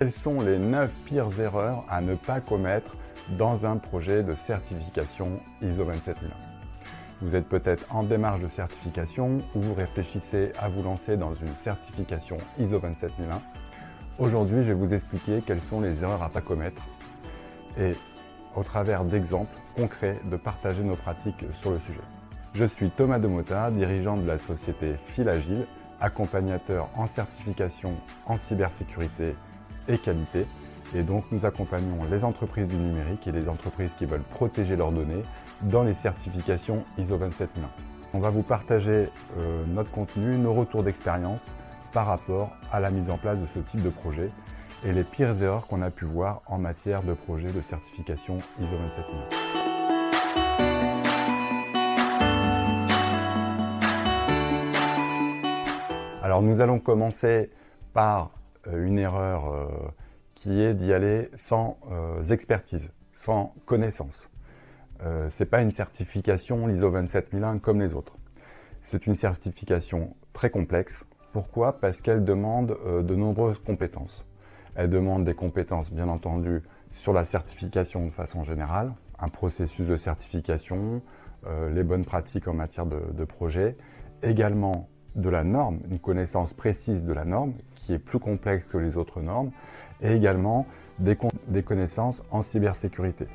quelles sont les 9 pires erreurs à ne pas commettre dans un projet de certification ISO 27001. Vous êtes peut-être en démarche de certification ou vous réfléchissez à vous lancer dans une certification ISO 27001. Aujourd'hui, je vais vous expliquer quelles sont les erreurs à ne pas commettre et au travers d'exemples concrets de partager nos pratiques sur le sujet. Je suis Thomas Demota, dirigeant de la société Fil Agile, accompagnateur en certification en cybersécurité et qualité. Et donc nous accompagnons les entreprises du numérique et les entreprises qui veulent protéger leurs données dans les certifications ISO 27001. On va vous partager notre contenu, nos retours d'expérience par rapport à la mise en place de ce type de projet et les pires erreurs qu'on a pu voir en matière de projet de certification ISO 27001. Alors nous allons commencer par une erreur qui est d'y aller sans expertise, sans connaissance. Ce n'est pas une certification, l'ISO 27001, comme les autres. C'est une certification très complexe. Pourquoi? Parce qu'elle demande de nombreuses compétences. Elle demande des compétences, bien entendu, sur la certification de façon générale, un processus de certification, les bonnes pratiques en matière de projet, également de la norme, une connaissance précise de la norme, qui est plus complexe que les autres normes, et également des connaissances en cybersécurité.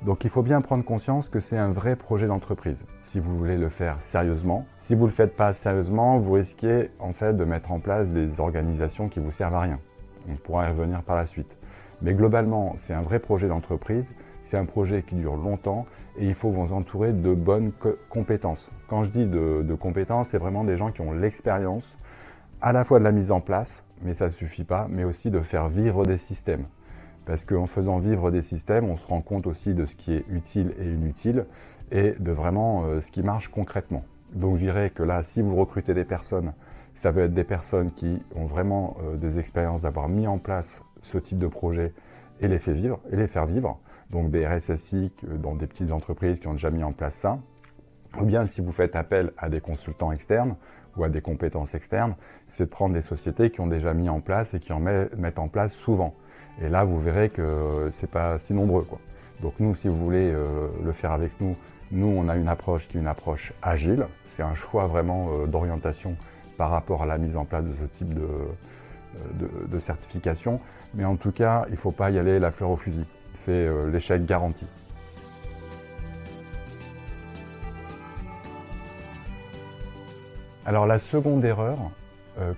Donc il faut bien prendre conscience que c'est un vrai projet d'entreprise, si vous voulez le faire sérieusement. Si vous ne le faites pas sérieusement, vous risquez en fait de mettre en place des organisations qui ne vous servent à rien. On pourra y revenir par la suite. Mais globalement, c'est un vrai projet d'entreprise, c'est un projet qui dure longtemps et il faut vous entourer de bonnes compétences. Quand je dis de compétences, c'est vraiment des gens qui ont l'expérience à la fois de la mise en place, mais ça ne suffit pas, mais aussi de faire vivre des systèmes. Parce qu'en faisant vivre des systèmes, on se rend compte aussi de ce qui est utile et inutile et de vraiment ce qui marche concrètement. Donc je dirais que là, si vous recrutez des personnes, ça veut être des personnes qui ont vraiment des expériences d'avoir mis en place ce type de projet et les faire vivre. Donc des RSSI dans des petites entreprises qui ont déjà mis en place ça. Ou bien si vous faites appel à des consultants externes ou à des compétences externes, c'est de prendre des sociétés qui ont déjà mis en place et qui en mettent en place souvent. Et là, vous verrez que c'est pas si nombreux, quoi. Donc nous, si vous voulez le faire avec nous, on a une approche qui est une approche agile. C'est un choix vraiment d'orientation par rapport à la mise en place de ce type de certification. Mais en tout cas, il ne faut pas y aller la fleur au fusil. C'est l'échec garanti. Alors la seconde erreur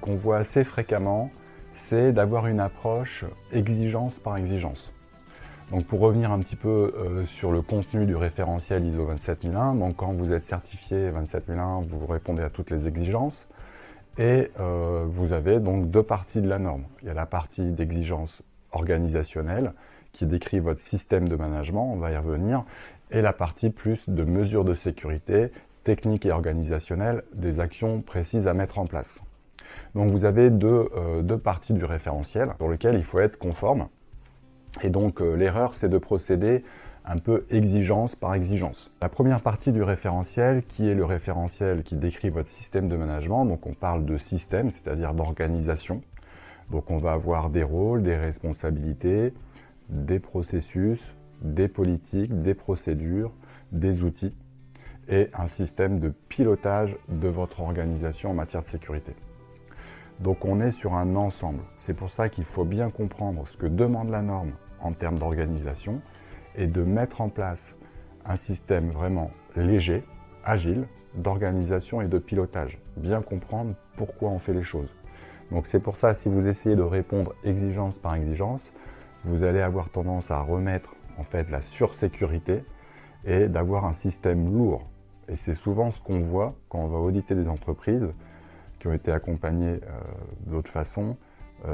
qu'on voit assez fréquemment, c'est d'avoir une approche exigence par exigence. Donc pour revenir un petit peu sur le contenu du référentiel ISO 27001, donc quand vous êtes certifié 27001, vous répondez à toutes les exigences et vous avez donc deux parties de la norme. Il y a la partie d'exigence organisationnelle qui décrit votre système de management, on va y revenir, et la partie plus de mesures de sécurité, techniques et organisationnelles, des actions précises à mettre en place. Donc vous avez deux parties du référentiel sur lesquelles il faut être conforme. Et donc l'erreur, c'est de procéder un peu exigence par exigence. La première partie du référentiel, qui est le référentiel qui décrit votre système de management, donc on parle de système, c'est-à-dire d'organisation. Donc on va avoir des rôles, des responsabilités, des processus, des politiques, des procédures, des outils et un système de pilotage de votre organisation en matière de sécurité. Donc on est sur un ensemble. C'est pour ça qu'il faut bien comprendre ce que demande la norme en termes d'organisation et de mettre en place un système vraiment léger, agile, d'organisation et de pilotage. Bien comprendre pourquoi on fait les choses. Donc c'est pour ça, si vous essayez de répondre exigence par exigence, vous allez avoir tendance à remettre en fait la sursécurité et d'avoir un système lourd. Et c'est souvent ce qu'on voit quand on va auditer des entreprises qui ont été accompagnées d'autres façons,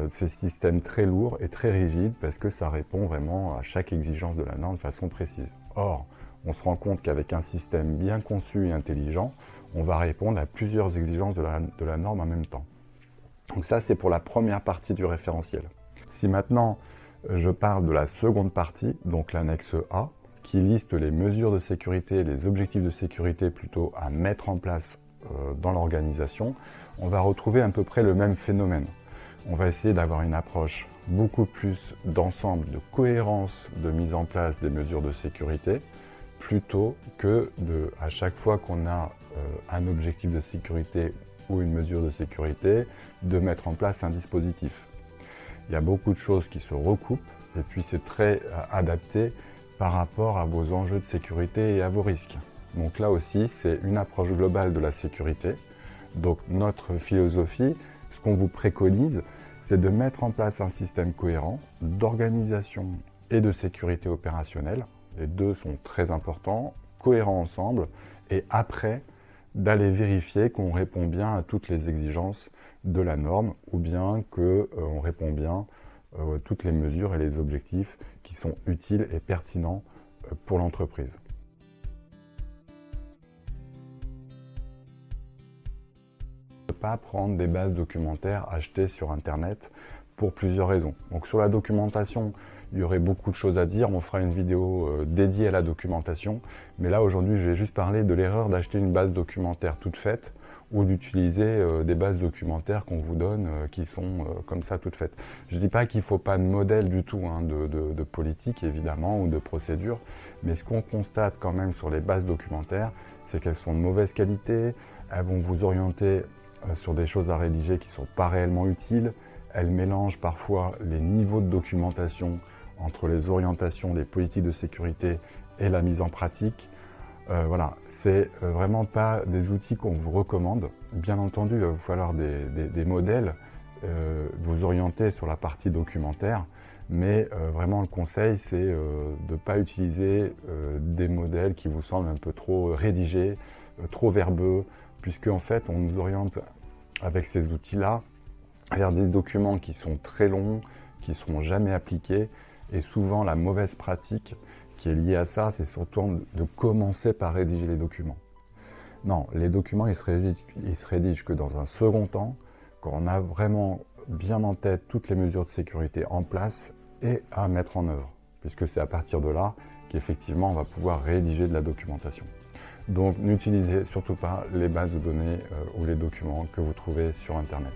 ces systèmes très lourds et très rigides parce que ça répond vraiment à chaque exigence de la norme de façon précise. Or, on se rend compte qu'avec un système bien conçu et intelligent, on va répondre à plusieurs exigences de la norme en même temps. Donc ça, c'est pour la première partie du référentiel. Si maintenant, je parle de la seconde partie, donc l'annexe A, qui liste les mesures de sécurité, les objectifs de sécurité plutôt à mettre en place dans l'organisation, on va retrouver à peu près le même phénomène. On va essayer d'avoir une approche beaucoup plus d'ensemble, de cohérence de mise en place des mesures de sécurité, plutôt que à chaque fois qu'on a un objectif de sécurité ou une mesure de sécurité, de mettre en place un dispositif. Il y a beaucoup de choses qui se recoupent et puis c'est très adapté par rapport à vos enjeux de sécurité et à vos risques. Donc là aussi, c'est une approche globale de la sécurité. Donc notre philosophie, ce qu'on vous préconise, c'est de mettre en place un système cohérent d'organisation et de sécurité opérationnelle. Les deux sont très importants, cohérents ensemble, et après, d'aller vérifier qu'on répond bien à toutes les exigences de la norme, ou bien qu'on répond bien à toutes les mesures et les objectifs qui sont utiles et pertinents pour l'entreprise. Ne pas prendre des bases documentaires achetées sur Internet pour plusieurs raisons. Donc sur la documentation, il y aurait beaucoup de choses à dire. On fera une vidéo dédiée à la documentation. Mais là, aujourd'hui, je vais juste parler de l'erreur d'acheter une base documentaire toute faite ou d'utiliser des bases documentaires qu'on vous donne qui sont comme ça toutes faites. Je ne dis pas qu'il ne faut pas de modèle du tout hein, de politique, évidemment, ou de procédure. Mais ce qu'on constate quand même sur les bases documentaires, c'est qu'elles sont de mauvaise qualité. Elles vont vous orienter sur des choses à rédiger qui ne sont pas réellement utiles. Elles mélangent parfois les niveaux de documentation entre les orientations des politiques de sécurité et la mise en pratique. Voilà, c'est vraiment pas des outils qu'on vous recommande. Bien entendu, il va vous falloir des modèles, vous orienter sur la partie documentaire, mais vraiment le conseil, c'est de ne pas utiliser des modèles qui vous semblent un peu trop rédigés, trop verbeux, puisque en fait, on nous oriente avec ces outils-là vers des documents qui sont très longs, qui ne seront jamais appliqués, et souvent la mauvaise pratique qui est liée à ça, c'est surtout de commencer par rédiger les documents. Non, les documents, ils se rédigent que dans un second temps, quand on a vraiment bien en tête toutes les mesures de sécurité en place et à mettre en œuvre, puisque c'est à partir de là qu'effectivement on va pouvoir rédiger de la documentation. Donc n'utilisez surtout pas les bases de données ou les documents que vous trouvez sur Internet.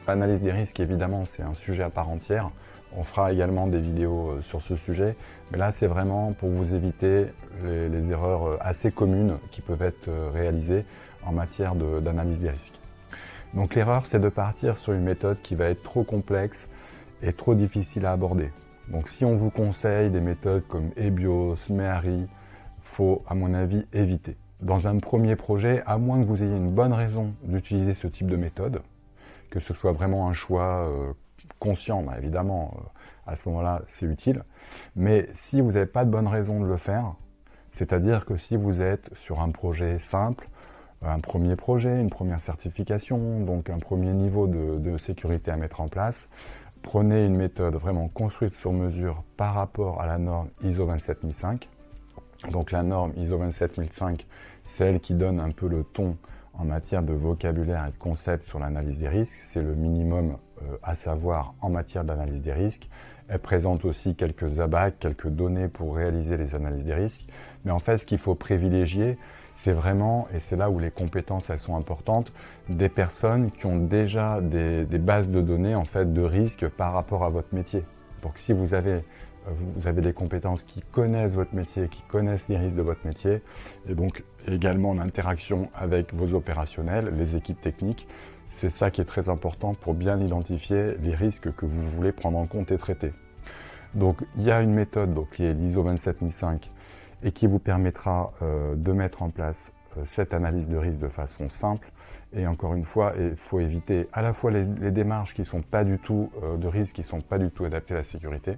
L'analyse des risques, évidemment, c'est un sujet à part entière. On fera également des vidéos sur ce sujet, mais là, c'est vraiment pour vous éviter les erreurs assez communes qui peuvent être réalisées en matière d'analyse des risques. Donc l'erreur, c'est de partir sur une méthode qui va être trop complexe et trop difficile à aborder. Donc si on vous conseille des méthodes comme EBIOS, MEHARI, faut, à mon avis, éviter. Dans un premier projet, à moins que vous ayez une bonne raison d'utiliser ce type de méthode, que ce soit vraiment un choix conscient, bah évidemment, à ce moment-là, c'est utile. Mais si vous n'avez pas de bonne raison de le faire, c'est-à-dire que si vous êtes sur un projet simple, un premier projet, une première certification, donc un premier niveau de sécurité à mettre en place, prenez une méthode vraiment construite sur mesure par rapport à la norme ISO 27005. Donc la norme ISO 27005, c'est elle qui donne un peu le ton en matière de vocabulaire et de concept sur l'analyse des risques. C'est le minimum à savoir en matière d'analyse des risques. Elle présente aussi quelques abacs, quelques données pour réaliser les analyses des risques. Mais en fait, ce qu'il faut privilégier, c'est vraiment, et c'est là où les compétences elles sont importantes, des personnes qui ont déjà des bases de données en fait, de risques par rapport à votre métier. Donc si vous avez des compétences qui connaissent votre métier, qui connaissent les risques de votre métier, et donc également en interaction avec vos opérationnels, les équipes techniques, c'est ça qui est très important pour bien identifier les risques que vous voulez prendre en compte et traiter. Donc il y a une méthode donc, qui est l'ISO 27005 et qui vous permettra de mettre en place cette analyse de risque de façon simple. Et encore une fois, il faut éviter à la fois les démarches qui sont pas du tout de risque, qui ne sont pas du tout adaptées à la sécurité.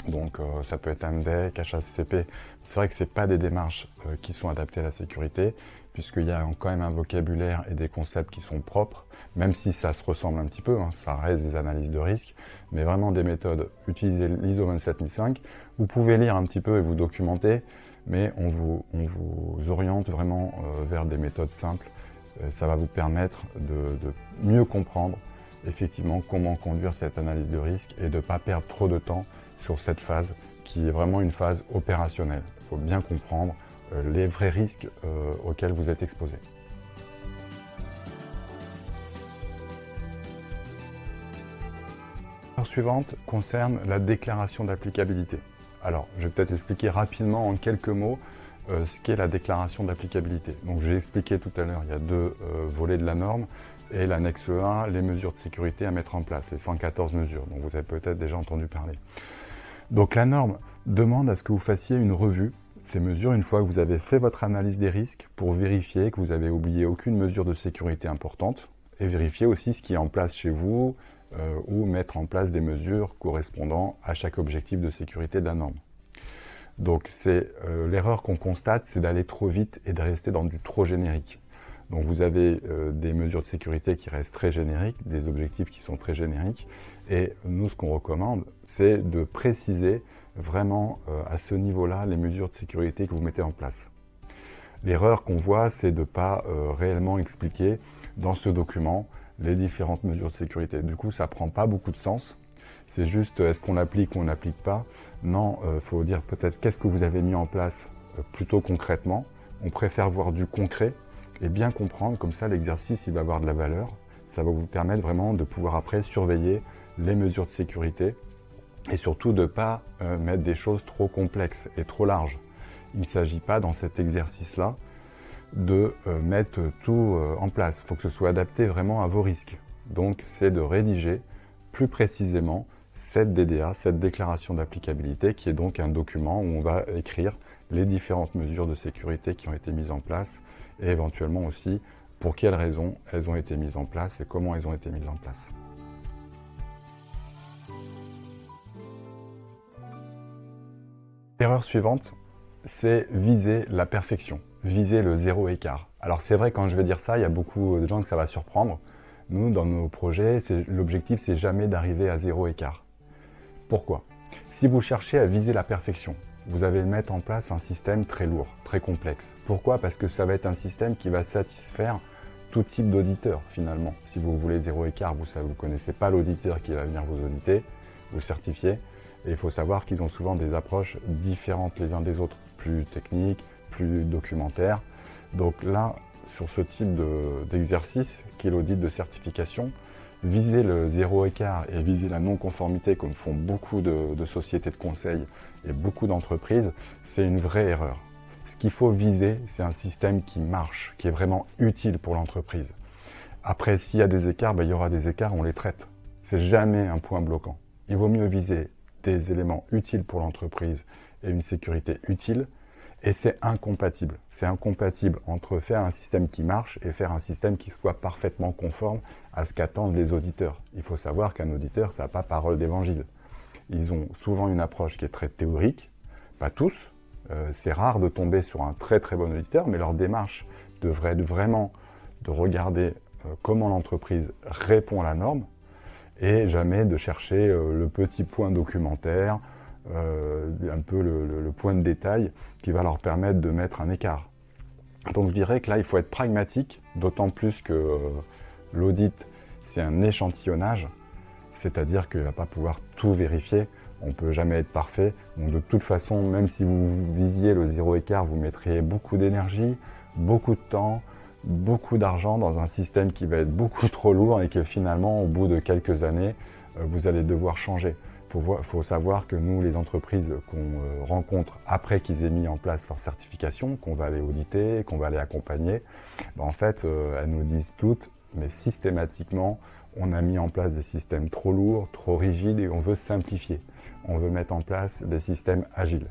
Donc ça peut être MDEC, HACCP. C'est vrai que ce n'est pas des démarches qui sont adaptées à la sécurité, puisqu'il y a quand même un vocabulaire et des concepts qui sont propres, même si ça se ressemble un petit peu, hein, ça reste des analyses de risque, mais vraiment des méthodes. Utilisez l'ISO 27005. Vous pouvez lire un petit peu et vous documenter, mais on vous oriente vraiment vers des méthodes simples. Ça va vous permettre de mieux comprendre effectivement comment conduire cette analyse de risque et de ne pas perdre trop de temps sur cette phase qui est vraiment une phase opérationnelle. Il faut bien comprendre les vrais risques auxquels vous êtes exposé. L'erreur suivante concerne la déclaration d'applicabilité. Alors, je vais peut-être expliquer rapidement en quelques mots ce qu'est la déclaration d'applicabilité. Donc, j'ai expliqué tout à l'heure, il y a deux volets de la norme et l'annexe 1, les mesures de sécurité à mettre en place, les 114 mesures, dont vous avez peut-être déjà entendu parler. Donc, la norme demande à ce que vous fassiez une revue de ces mesures une fois que vous avez fait votre analyse des risques pour vérifier que vous n'avez oublié aucune mesure de sécurité importante et vérifier aussi ce qui est en place chez vous ou mettre en place des mesures correspondant à chaque objectif de sécurité de la norme. Donc l'erreur qu'on constate, c'est d'aller trop vite et de rester dans du trop générique. Donc vous avez des mesures de sécurité qui restent très génériques, des objectifs qui sont très génériques, et nous ce qu'on recommande, c'est de préciser vraiment à ce niveau-là les mesures de sécurité que vous mettez en place. L'erreur qu'on voit, c'est de ne pas réellement expliquer dans ce document les différentes mesures de sécurité. Du coup, ça ne prend pas beaucoup de sens. C'est juste, est-ce qu'on l'applique ou on n'applique pas? Non, il faut dire peut-être qu'est-ce que vous avez mis en place plutôt concrètement. On préfère voir du concret et bien comprendre, comme ça l'exercice il va avoir de la valeur. Ça va vous permettre vraiment de pouvoir après surveiller les mesures de sécurité et surtout de ne pas mettre des choses trop complexes et trop larges. Il ne s'agit pas dans cet exercice-là de mettre tout en place. Il faut que ce soit adapté vraiment à vos risques. Donc, c'est de rédiger plus précisément cette DDA, cette déclaration d'applicabilité, qui est donc un document où on va écrire les différentes mesures de sécurité qui ont été mises en place et éventuellement aussi pour quelles raisons elles ont été mises en place et comment elles ont été mises en place. L'erreur suivante, c'est viser la perfection, viser le zéro écart. Alors c'est vrai, quand je vais dire ça, il y a beaucoup de gens que ça va surprendre. Nous, dans nos projets, l'objectif, c'est jamais d'arriver à zéro écart. Pourquoi? Si vous cherchez à viser la perfection, vous allez mettre en place un système très lourd, très complexe. Pourquoi? Parce que ça va être un système qui va satisfaire tout type d'auditeur, finalement. Si vous voulez zéro écart, vous ne connaissez pas l'auditeur qui va venir vous auditer, vous certifier. Et il faut savoir qu'ils ont souvent des approches différentes les uns des autres, plus techniques, plus documentaires. Donc là, sur ce type d'exercice, qui est l'audit de certification, viser le zéro écart et viser la non-conformité, comme font beaucoup de sociétés de conseil et beaucoup d'entreprises, c'est une vraie erreur. Ce qu'il faut viser, c'est un système qui marche, qui est vraiment utile pour l'entreprise. Après, s'il y a des écarts, il y aura des écarts, on les traite. C'est jamais un point bloquant. Il vaut mieux viser des éléments utiles pour l'entreprise et une sécurité utile, et c'est incompatible. C'est incompatible entre faire un système qui marche et faire un système qui soit parfaitement conforme à ce qu'attendent les auditeurs. Il faut savoir qu'un auditeur, ça n'a pas parole d'évangile. Ils ont souvent une approche qui est très théorique, pas tous. C'est rare de tomber sur un très très bon auditeur, mais leur démarche devrait être vraiment de regarder comment l'entreprise répond à la norme, et jamais de chercher le petit point documentaire, un peu le point de détail qui va leur permettre de mettre un écart. Donc je dirais que là, il faut être pragmatique, d'autant plus que l'audit, c'est un échantillonnage, c'est-à-dire qu'il ne va pas pouvoir tout vérifier, on ne peut jamais être parfait. Donc de toute façon, même si vous visiez le zéro écart, vous mettriez beaucoup d'énergie, beaucoup de temps, beaucoup d'argent dans un système qui va être beaucoup trop lourd et que finalement, au bout de quelques années, vous allez devoir changer. Il faut savoir que nous, les entreprises qu'on rencontre après qu'ils aient mis en place leur certification, qu'on va aller auditer, qu'on va aller accompagner, en fait, elles nous disent toutes, mais systématiquement, on a mis en place des systèmes trop lourds, trop rigides et on veut simplifier. On veut mettre en place des systèmes agiles.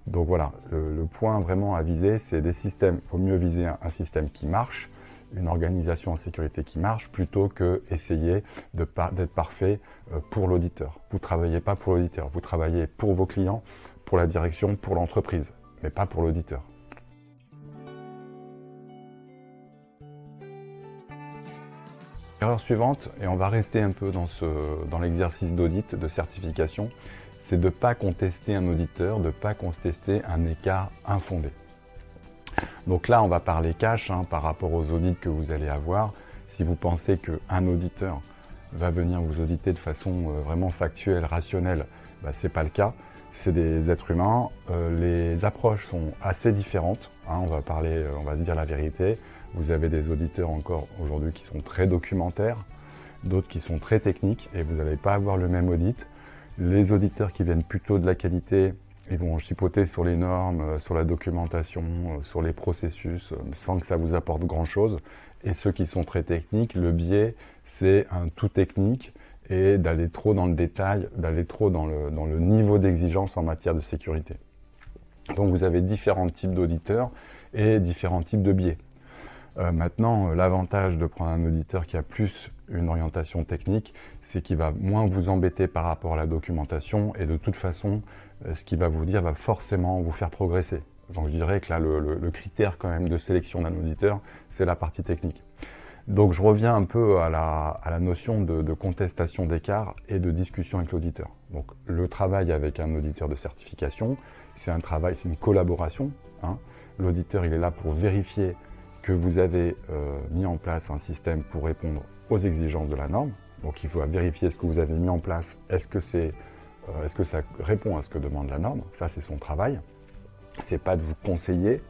Donc voilà, le point vraiment à viser, c'est des systèmes, il faut mieux viser un système qui marche, une organisation en sécurité qui marche, plutôt que essayer d'être parfait pour l'auditeur. Vous ne travaillez pas pour l'auditeur, vous travaillez pour vos clients, pour la direction, pour l'entreprise, mais pas pour l'auditeur. L'erreur suivante, et on va rester un peu dans l'exercice d'audit, de certification, c'est de ne pas contester un auditeur, de ne pas contester un écart infondé. Donc là, on va parler cash par rapport aux audits que vous allez avoir. Si vous pensez qu'un auditeur va venir vous auditer de façon vraiment factuelle, rationnelle, ce n'est pas le cas. C'est des êtres humains. Les approches sont assez différentes. On va se dire la vérité. Vous avez des auditeurs encore aujourd'hui qui sont très documentaires. d'autres qui sont très techniques et vous n'allez pas avoir le même audit. Les auditeurs qui viennent plutôt de la qualité, ils vont chipoter sur les normes, sur la documentation, sur les processus, sans que ça vous apporte grand-chose. Et ceux qui sont très techniques, le biais, c'est un tout technique et d'aller trop dans le détail, d'aller trop dans le niveau d'exigence en matière de sécurité. Donc vous avez différents types d'auditeurs et différents types de biais. Maintenant, l'avantage de prendre un auditeur qui a plus une orientation technique, c'est qu'il va moins vous embêter par rapport à la documentation et de toute façon, ce qu'il va vous dire va forcément vous faire progresser. Donc je dirais que là, le critère quand même de sélection d'un auditeur, c'est la partie technique. Donc je reviens un peu à la notion de contestation d'écart et de discussion avec l'auditeur. Donc le travail avec un auditeur de certification, c'est un travail, c'est une collaboration. Hein. L'auditeur, il est là pour vérifier que vous avez mis en place un système pour répondre aux exigences de la norme. Donc il faut vérifier ce que vous avez mis en place, est-ce que ça répond à ce que demande la norme. Ça, c'est son travail. C'est pas de vous conseiller,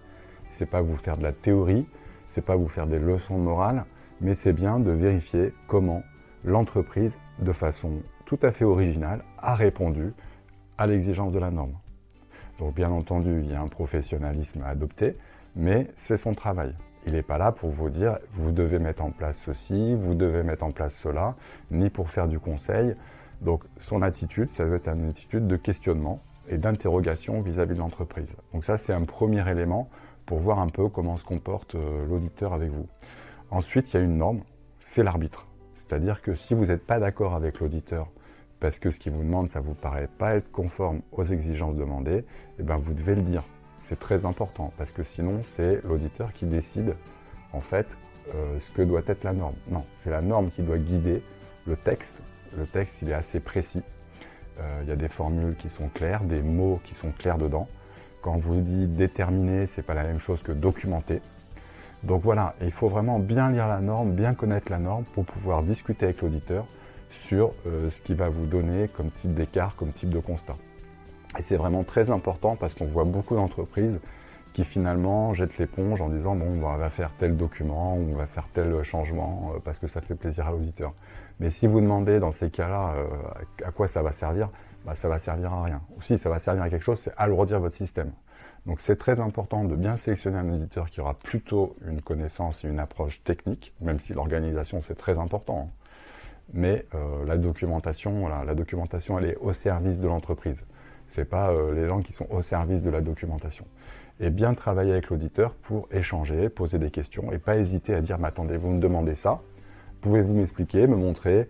c'est pas vous faire de la théorie, c'est pas vous faire des leçons de morale, mais c'est bien de vérifier comment l'entreprise, de façon tout à fait originale, a répondu à l'exigence de la norme. Donc bien entendu, il y a un professionnalisme à adopter, mais c'est son travail. Il n'est pas là pour vous dire « vous devez mettre en place ceci, vous devez mettre en place cela », ni pour faire du conseil. Donc son attitude, ça veut être une attitude de questionnement et d'interrogation vis-à-vis de l'entreprise. Donc ça, c'est un premier élément pour voir un peu comment se comporte l'auditeur avec vous. Ensuite, il y a une norme, c'est l'arbitre. C'est-à-dire que si vous n'êtes pas d'accord avec l'auditeur, parce que ce qu'il vous demande, ça ne vous paraît pas être conforme aux exigences demandées, eh bien vous devez le dire. C'est très important, parce que sinon, c'est l'auditeur qui décide, en fait, ce que doit être la norme. Non, c'est la norme qui doit guider le texte. Le texte, il est assez précis. Il y a des formules qui sont claires, des mots qui sont clairs dedans. Quand on vous dit déterminer, c'est pas la même chose que documenter. Donc voilà, il faut vraiment bien lire la norme, bien connaître la norme pour pouvoir discuter avec l'auditeur sur ce qu'il va vous donner comme type d'écart, comme type de constat. Et c'est vraiment très important parce qu'on voit beaucoup d'entreprises qui finalement jettent l'éponge en disant bon, on va faire tel document ou on va faire tel changement parce que ça fait plaisir à l'auditeur. Mais si vous demandez dans ces cas-là à quoi ça va servir, bah, ça va servir à rien. Ou si ça va servir à quelque chose, c'est alourdir votre système. Donc c'est très important de bien sélectionner un auditeur qui aura plutôt une connaissance et une approche technique, même si l'organisation c'est très important. Mais la documentation, voilà, la documentation elle est au service de l'entreprise. C'est pas les gens qui sont au service de la documentation. Et bien travailler avec l'auditeur pour échanger, poser des questions et pas hésiter à dire mais attendez, vous me demandez ça, pouvez-vous m'expliquer, me montrer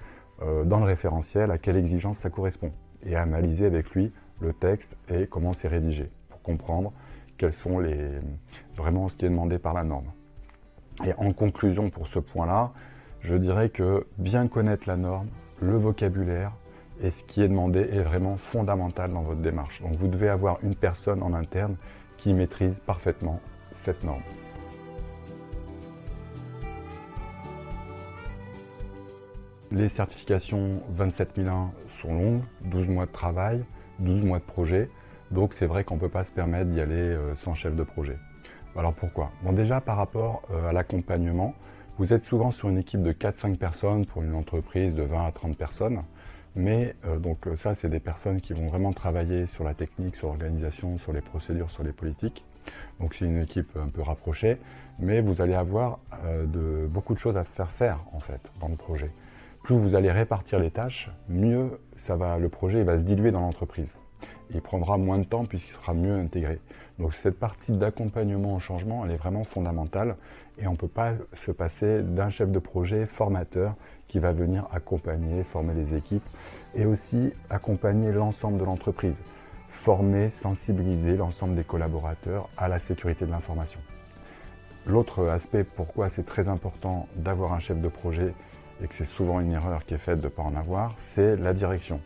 dans le référentiel à quelle exigence ça correspond et analyser avec lui le texte et comment c'est rédigé pour comprendre quels sont vraiment ce qui est demandé par la norme. Et en conclusion pour ce point-là, je dirais que bien connaître la norme, le vocabulaire et ce qui est demandé est vraiment fondamental dans votre démarche. Donc vous devez avoir une personne en interne qui maîtrise parfaitement cette norme. Les certifications 27001 sont longues, 12 mois de travail, 12 mois de projet, donc c'est vrai qu'on ne peut pas se permettre d'y aller sans chef de projet. Alors pourquoi? Bon, déjà par rapport à l'accompagnement, vous êtes souvent sur une équipe de 4-5 personnes pour une entreprise de 20 à 30 personnes, mais donc ça c'est des personnes qui vont vraiment travailler sur la technique, sur l'organisation, sur les procédures, sur les politiques. Donc c'est une équipe un peu rapprochée, mais vous allez avoir beaucoup de choses à faire en fait dans le projet. Plus vous allez répartir les tâches, mieux le projet va se diluer dans l'entreprise. Il prendra moins de temps puisqu'il sera mieux intégré. Donc cette partie d'accompagnement au changement, elle est vraiment fondamentale et on ne peut pas se passer d'un chef de projet formateur qui va venir accompagner, former les équipes et aussi accompagner l'ensemble de l'entreprise, former, sensibiliser l'ensemble des collaborateurs à la sécurité de l'information. L'autre aspect, pourquoi c'est très important d'avoir un chef de projet et que c'est souvent une erreur qui est faite de ne pas en avoir, c'est la direction.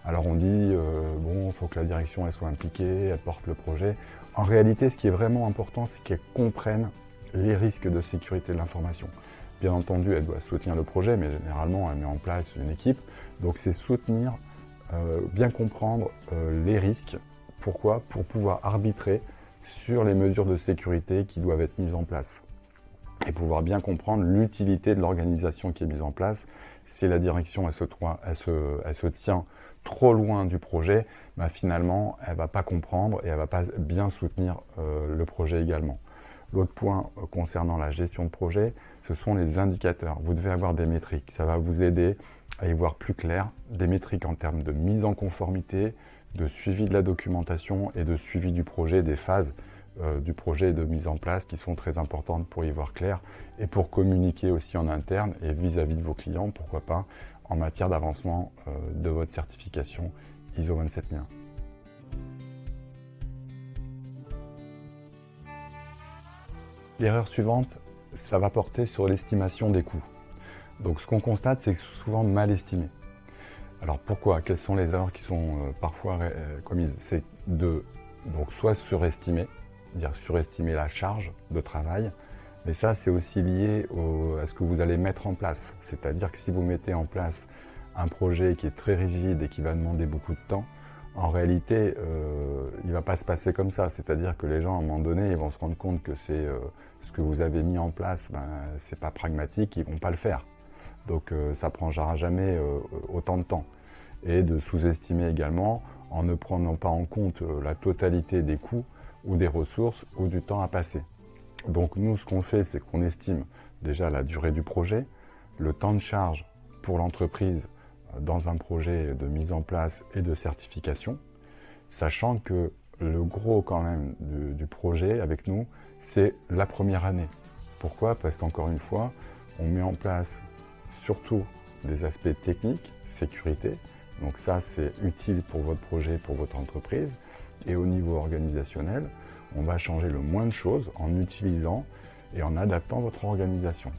Alors on dit, bon, il faut que la direction elle soit impliquée, elle porte le projet. En réalité, ce qui est vraiment important, c'est qu'elle comprenne les risques de sécurité de l'information. Bien entendu, elle doit soutenir le projet, mais généralement, elle met en place une équipe. Donc c'est soutenir, bien comprendre les risques. Pourquoi? Pour pouvoir arbitrer sur les mesures de sécurité qui doivent être mises en place. et pouvoir bien comprendre l'utilité de l'organisation qui est mise en place. Si la direction elle se tient trop loin du projet, bah finalement elle ne va pas comprendre et elle ne va pas bien soutenir le projet également. L'autre point concernant la gestion de projet, ce sont les indicateurs. Vous devez avoir des métriques, ça va vous aider à y voir plus clair, des métriques en termes de mise en conformité, de suivi de la documentation et de suivi du projet, des phases du projet de mise en place qui sont très importantes pour y voir clair et pour communiquer aussi en interne et vis-à-vis de vos clients, pourquoi pas, en matière d'avancement de votre certification ISO 27001. L'erreur suivante, ça va porter sur l'estimation des coûts. Donc ce qu'on constate, c'est que c'est souvent mal estimé. Alors pourquoi? Quelles sont les erreurs qui sont parfois commises? C'est de donc soit surestimer, c'est-à-dire surestimer la charge de travail, mais ça c'est aussi lié à ce que vous allez mettre en place. C'est-à-dire que si vous mettez en place un projet qui est très rigide et qui va demander beaucoup de temps, en réalité, il ne va pas se passer comme ça. C'est-à-dire que les gens, à un moment donné, ils vont se rendre compte que c'est ce que vous avez mis en place, c'est pas pragmatique, ils ne vont pas le faire. Donc ça ne prendra jamais autant de temps. Et de sous-estimer également en ne prenant pas en compte la totalité des coûts ou des ressources ou du temps à passer. Donc nous, ce qu'on fait, c'est qu'on estime déjà la durée du projet, le temps de charge pour l'entreprise dans un projet de mise en place et de certification, sachant que le gros quand même du projet avec nous, c'est la première année. Pourquoi? Parce qu'encore une fois, on met en place surtout des aspects techniques, sécurité, donc ça c'est utile pour votre projet, pour votre entreprise, et au niveau organisationnel, on va changer le moins de choses en utilisant et en adaptant votre organisation.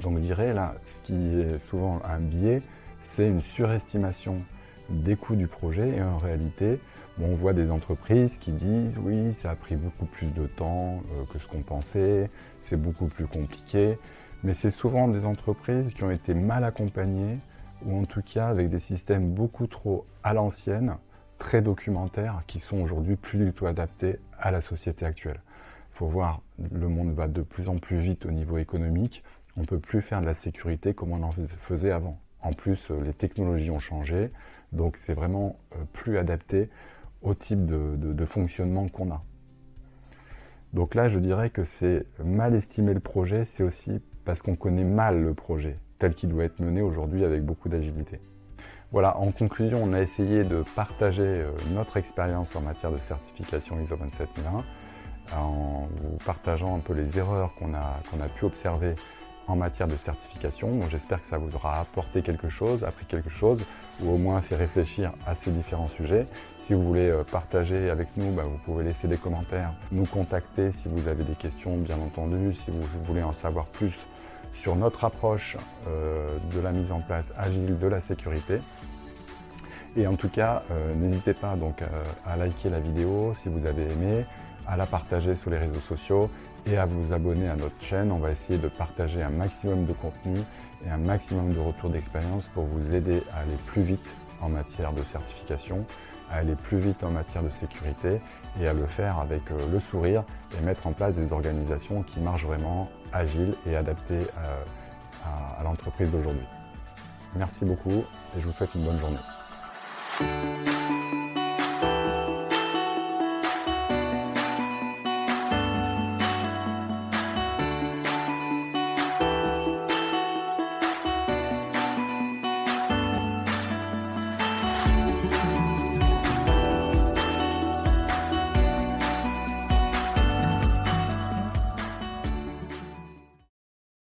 Donc je dirais là, ce qui est souvent un biais, c'est une surestimation des coûts du projet et en réalité, on voit des entreprises qui disent oui, ça a pris beaucoup plus de temps que ce qu'on pensait, c'est beaucoup plus compliqué, mais c'est souvent des entreprises qui ont été mal accompagnées ou en tout cas avec des systèmes beaucoup trop à l'ancienne, très documentaires, qui sont aujourd'hui plus du tout adaptés à la société actuelle. Il faut voir, le monde va de plus en plus vite au niveau économique, on ne peut plus faire de la sécurité comme on en faisait avant. En plus, les technologies ont changé, donc c'est vraiment plus adapté au type de fonctionnement qu'on a. Donc là, je dirais que c'est mal estimer le projet, c'est aussi parce qu'on connaît mal le projet, tel qu'il doit être mené aujourd'hui avec beaucoup d'agilité. Voilà, en conclusion, on a essayé de partager notre expérience en matière de certification ISO 27001, en vous partageant un peu les erreurs qu'on a pu observer en matière de certification. Bon, j'espère que ça vous aura apporté quelque chose, appris quelque chose, ou au moins fait réfléchir à ces différents sujets. Si vous voulez partager avec nous, vous pouvez laisser des commentaires, nous contacter si vous avez des questions, bien entendu, si vous voulez en savoir plus sur notre approche de la mise en place agile de la sécurité. Et en tout cas, n'hésitez pas donc à liker la vidéo si vous avez aimé, à la partager sur les réseaux sociaux et à vous abonner à notre chaîne. On va essayer de partager un maximum de contenu et un maximum de retours d'expérience pour vous aider à aller plus vite en matière de certification, à aller plus vite en matière de sécurité et à le faire avec le sourire et mettre en place des organisations qui marchent vraiment agiles et adaptées à l'entreprise d'aujourd'hui. Merci beaucoup et je vous souhaite une bonne journée.